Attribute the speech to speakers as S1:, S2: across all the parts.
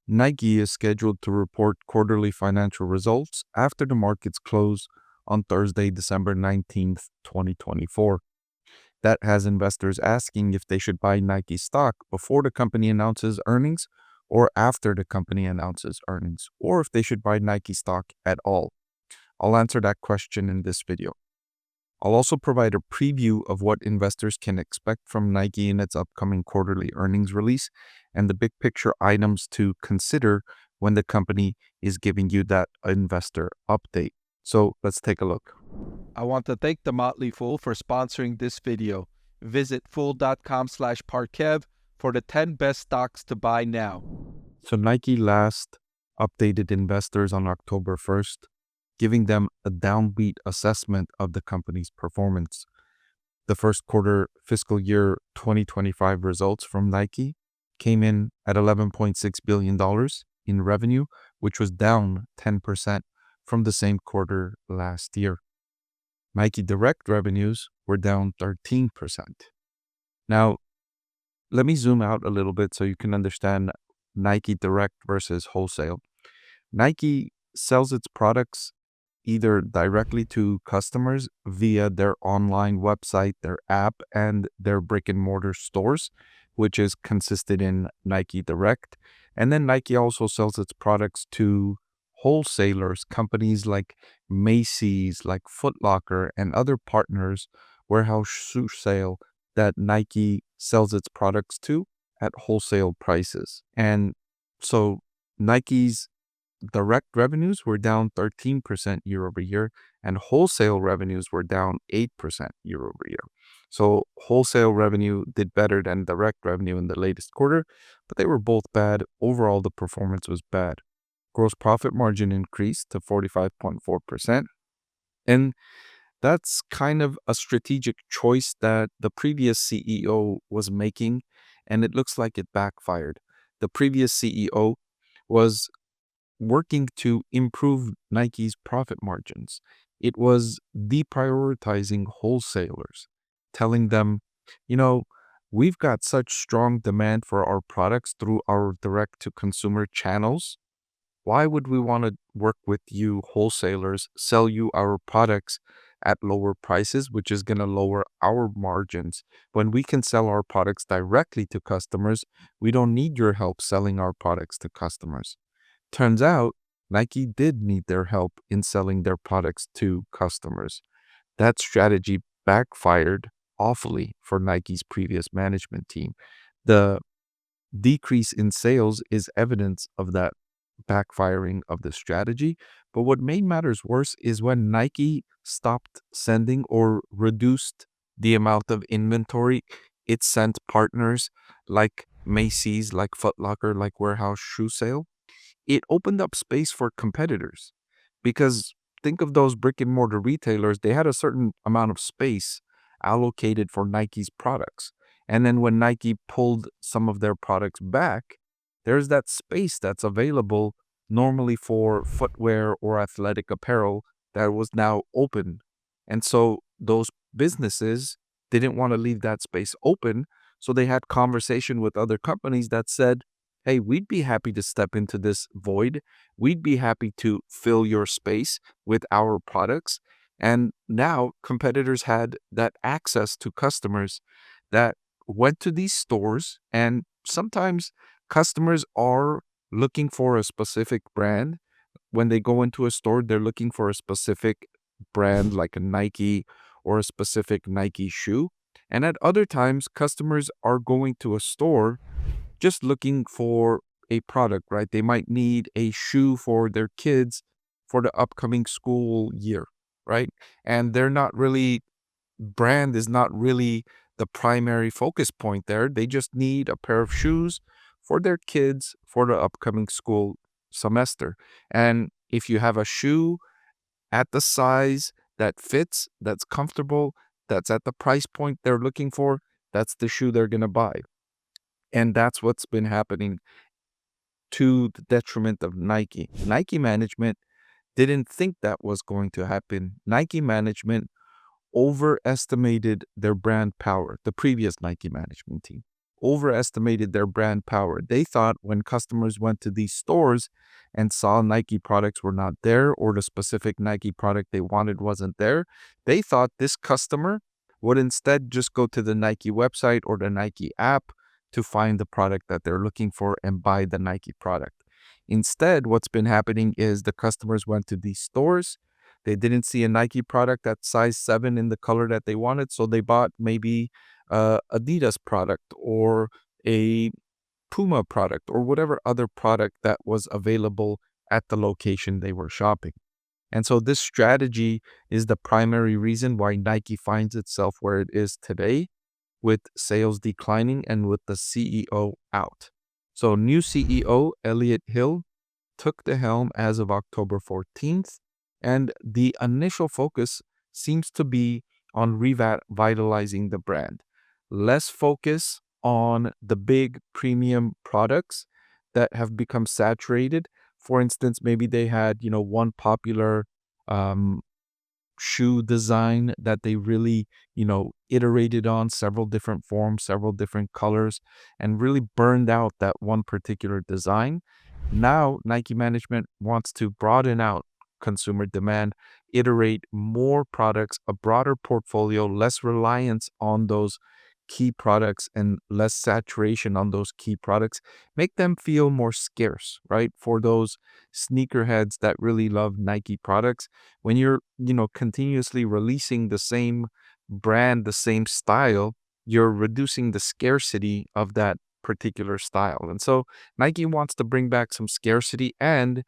S1: Nike is scheduled to report quarterly financial results after the markets close on Thursday, December 19th, 2024. That has investors asking if they should buy Nike stock before the company announces earnings or after the company announces earnings, or if they should buy Nike stock at all. I'll answer that question in this video. I'll also provide a preview of what investors can expect from Nike in its upcoming quarterly earnings release and the big picture items to consider when the company is giving you that investor update. So let's take a look.
S2: I want to thank The Motley Fool for sponsoring this video. Visit fool.com/Parkev for the 10 best stocks to buy now.
S1: So Nike last updated investors on October 1st, giving them a downbeat assessment of the company's performance. The first quarter fiscal year 2025 results from Nike came in at $11.6 billion in revenue, which was down 10% from the same quarter last year. Nike Direct revenues were down 13%. Now, let me zoom out a little bit so you can understand Nike Direct versus wholesale. Nike sells its products either directly to customers via their online website, their app, and their brick and mortar stores, which is consisted in Nike Direct. And then Nike also sells its products to wholesalers, companies like Macy's, like Foot Locker, and other partners, warehouse shoe sale that Nike sells its products to at wholesale prices. And so Nike's direct revenues were down 13% year over year, and wholesale revenues were down 8% year over year. So wholesale revenue did better than direct revenue in the latest quarter, but they were both bad. Overall, the performance was bad. Gross profit margin increased to 45.4%. And that's kind of a strategic choice that the previous CEO was making, and it looks like it backfired. The previous CEO was working to improve Nike's profit margins. It was deprioritizing wholesalers, telling them, we've got such strong demand for our products through our direct-to-consumer channels. Why would we want to work with you wholesalers, sell you our products at lower prices, which is going to lower our margins? When we can sell our products directly to customers, we don't need your help selling our products to customers. Turns out, Nike did need their help in selling their products to customers. That strategy backfired awfully for Nike's previous management team. The decrease in sales is evidence of that backfiring of the strategy. But what made matters worse is when Nike stopped sending or reduced the amount of inventory it sent partners like Macy's, like Foot Locker, like Warehouse Shoe Sale. It opened up space for competitors, because think of those brick and mortar retailers. They had a certain amount of space allocated for Nike's products. And then when Nike pulled some of their products back, there's that space that's available normally for footwear or athletic apparel that was now open. And so those businesses didn't want to leave that space open. So they had conversation with other companies that said, hey, we'd be happy to step into this void. We'd be happy to fill your space with our products. And now competitors had that access to customers that went to these stores. And sometimes customers are looking for a specific brand. When they go into a store, they're looking for a specific brand like a Nike or a specific Nike shoe. And at other times, customers are going to a store just looking for a product, right? They might need a shoe for their kids for the upcoming school year, right? And brand is not really the primary focus point there. They just need a pair of shoes for their kids for the upcoming school semester. And if you have a shoe at the size that fits, that's comfortable, that's at the price point they're looking for, that's the shoe they're going to buy. And that's what's been happening to the detriment of Nike. Nike management didn't think that was going to happen. Nike management overestimated their brand power, the previous Nike management team overestimated their brand power. They thought when customers went to these stores and saw Nike products were not there, or the specific Nike product they wanted wasn't there, they thought this customer would instead just go to the Nike website or the Nike app to find the product that they're looking for and buy the Nike product. Instead, what's been happening is the customers went to these stores. They didn't see a Nike product at size 7 in the color that they wanted, so they bought maybe Adidas product or a Puma product or whatever other product that was available at the location they were shopping. And so this strategy is the primary reason why Nike finds itself where it is today, with sales declining and with the CEO out. So new CEO, Elliot Hill, took the helm as of October 14th, and the initial focus seems to be on revitalizing the brand. Less focus on the big premium products that have become saturated. For instance, maybe they had, one popular um, shoe design that they really, iterated on several different forms, several different colors, and really burned out that one particular design. Now, Nike management wants to broaden out consumer demand, iterate more products, a broader portfolio, less reliance on those key products and less saturation on those key products, make them feel more scarce, right? For those sneakerheads that really love Nike products, when you're, continuously releasing the same brand, the same style, you're reducing the scarcity of that particular style. And so Nike wants to bring back some scarcity, and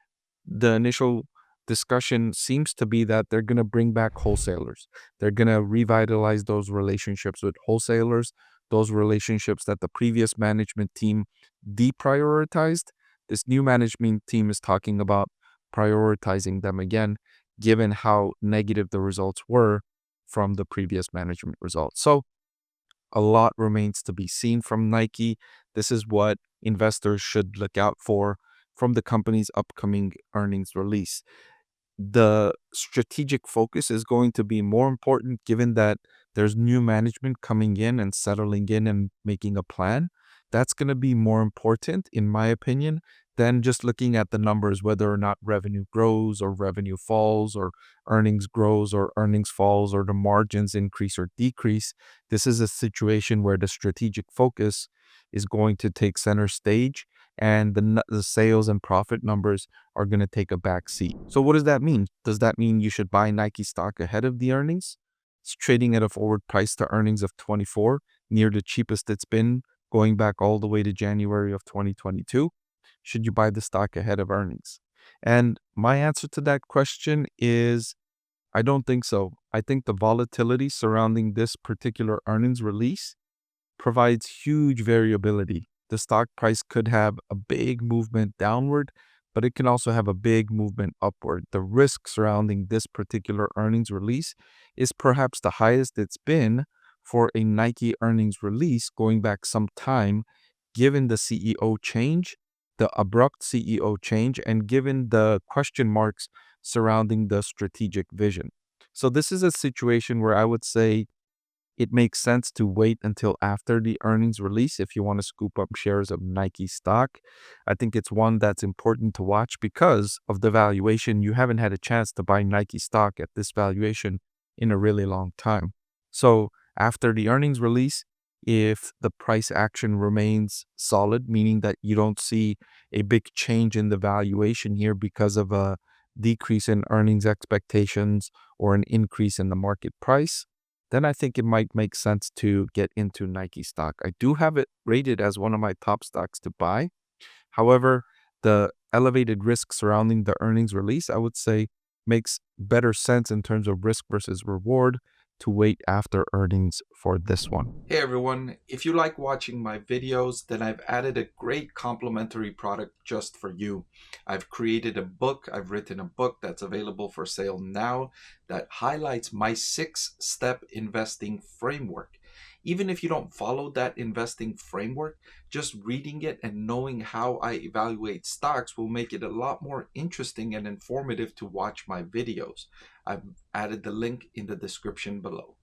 S1: the initial discussion seems to be that they're going to bring back wholesalers. They're going to revitalize those relationships with wholesalers, those relationships that the previous management team deprioritized. This new management team is talking about prioritizing them again, given how negative the results were from the previous management results. So a lot remains to be seen from Nike. This is what investors should look out for from the company's upcoming earnings release. The strategic focus is going to be more important given that there's new management coming in and settling in and making a plan. That's going to be more important, in my opinion, than just looking at the numbers, whether or not revenue grows or revenue falls, or earnings grows or earnings falls, or the margins increase or decrease. This is a situation where the strategic focus is going to take center stage, and the sales and profit numbers are going to take a back seat. So what does that mean? Does that mean you should buy Nike stock ahead of the earnings? It's trading at a forward price to earnings of 24, near the cheapest it's been, going back all the way to January of 2022. Should you buy the stock ahead of earnings? And my answer to that question is I don't think so. I think the volatility surrounding this particular earnings release provides huge variability. The stock price could have a big movement downward, but it can also have a big movement upward. The risk surrounding this particular earnings release is perhaps the highest it's been for a Nike earnings release going back some time, given the CEO change, the abrupt CEO change, and given the question marks surrounding the strategic vision. So this is a situation where I would say it makes sense to wait until after the earnings release if you want to scoop up shares of Nike stock. I think it's one that's important to watch because of the valuation. You haven't had a chance to buy Nike stock at this valuation in a really long time. So after the earnings release, if the price action remains solid, meaning that you don't see a big change in the valuation here because of a decrease in earnings expectations or an increase in the market price, then I think it might make sense to get into Nike stock. I do have it rated as one of my top stocks to buy. However, the elevated risk surrounding the earnings release, I would say, makes better sense in terms of risk versus reward to wait after earnings for this one.
S2: Hey everyone, if you like watching my videos, then I've added a great complimentary product just for you. I've written a book that's available for sale now that highlights my 6-step investing framework. Even if you don't follow that investing framework, just reading it and knowing how I evaluate stocks will make it a lot more interesting and informative to watch my videos. I've added the link in the description below.